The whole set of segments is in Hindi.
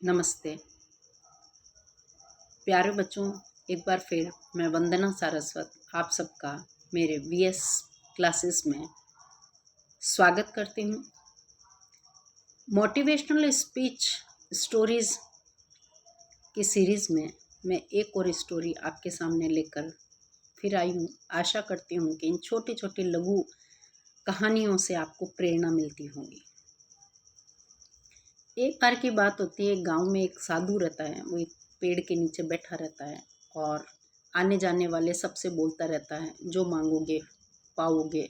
नमस्ते प्यारे बच्चों, एक बार फिर मैं वंदना सारस्वत आप सबका मेरे वीएस क्लासेस में स्वागत करती हूँ। मोटिवेशनल स्पीच स्टोरीज़ की सीरीज़ में मैं एक और स्टोरी आपके सामने लेकर फिर आई हूँ। आशा करती हूँ कि इन छोटी छोटी लघु कहानियों से आपको प्रेरणा मिलती होगी। एक बार की बात होती है, गांव में एक साधु रहता है। वो एक पेड़ के नीचे बैठा रहता है और आने जाने वाले सबसे बोलता रहता है, जो मांगोगे पाओगे,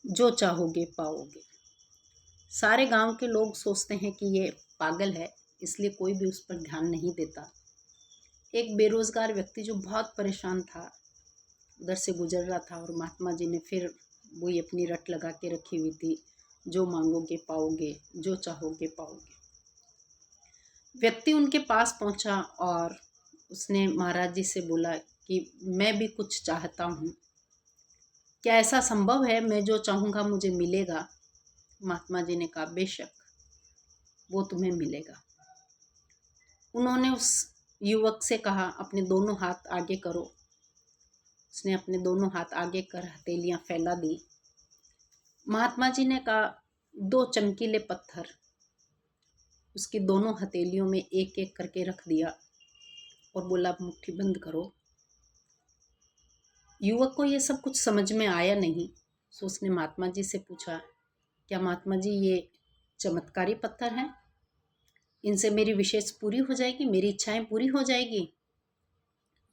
जो चाहोगे पाओगे। सारे गांव के लोग सोचते हैं कि ये पागल है, इसलिए कोई भी उस पर ध्यान नहीं देता। एक बेरोजगार व्यक्ति जो बहुत परेशान था उधर से गुजर रहा था और महात्मा जी ने फिर वही अपनी रट लगा के रखी हुई थी, जो मांगोगे पाओगे, जो चाहोगे पाओगे। व्यक्ति उनके पास पहुंचा और उसने महाराज जी से बोला कि मैं भी कुछ चाहता हूँ, क्या ऐसा संभव है? मैं जो चाहूँगा मुझे मिलेगा? महात्मा जी ने कहा, बेशक वो तुम्हें मिलेगा। उन्होंने उस युवक से कहा, अपने दोनों हाथ आगे करो। उसने अपने दोनों हाथ आगे कर हथेलियाँ फैला दी। महात्मा जी ने कहा, दो चमकीले पत्थर उसकी दोनों हथेलियों में एक एक करके रख दिया और बोला, मुट्ठी बंद करो। युवक को ये सब कुछ समझ में आया नहीं, सो उसने महात्मा जी से पूछा, क्या महात्मा जी ये चमत्कारी पत्थर हैं? इनसे मेरी विशेष पूरी हो जाएगी, मेरी इच्छाएं पूरी हो जाएगी?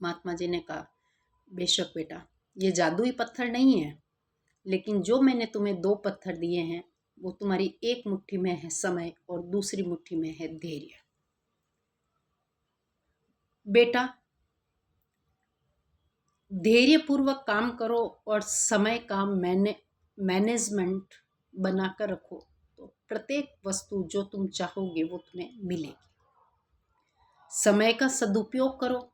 महात्मा जी ने कहा, बेशक बेटा, ये जादुई पत्थर नहीं है, लेकिन जो मैंने तुम्हें दो पत्थर दिए हैं वो तुम्हारी एक मुट्ठी में है समय और दूसरी मुट्ठी में है धैर्य। बेटा, धैर्यपूर्वक काम करो और समय का मैनेजमेंट बनाकर रखो, तो प्रत्येक वस्तु जो तुम चाहोगे वो तुम्हें मिलेगी। समय का सदुपयोग करो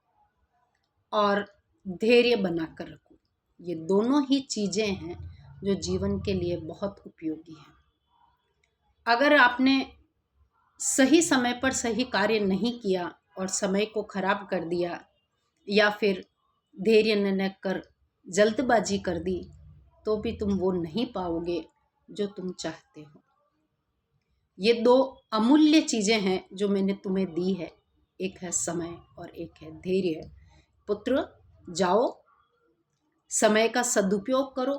और धैर्य बनाकर रखो। ये दोनों ही चीज़ें हैं जो जीवन के लिए बहुत उपयोगी हैं। अगर आपने सही समय पर सही कार्य नहीं किया और समय को खराब कर दिया या फिर धैर्य न कर जल्दबाजी कर दी, तो भी तुम वो नहीं पाओगे जो तुम चाहते हो। ये दो अमूल्य चीज़ें हैं जो मैंने तुम्हें दी है, एक है समय और एक है धैर्य। पुत्र, जाओ, समय का सदुपयोग करो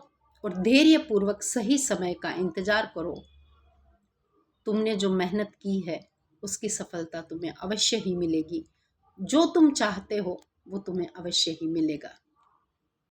और धैर्यपूर्वक सही समय का इंतजार करो। तुमने जो मेहनत की है उसकी सफलता तुम्हें अवश्य ही मिलेगी। जो तुम चाहते हो वो तुम्हें अवश्य ही मिलेगा।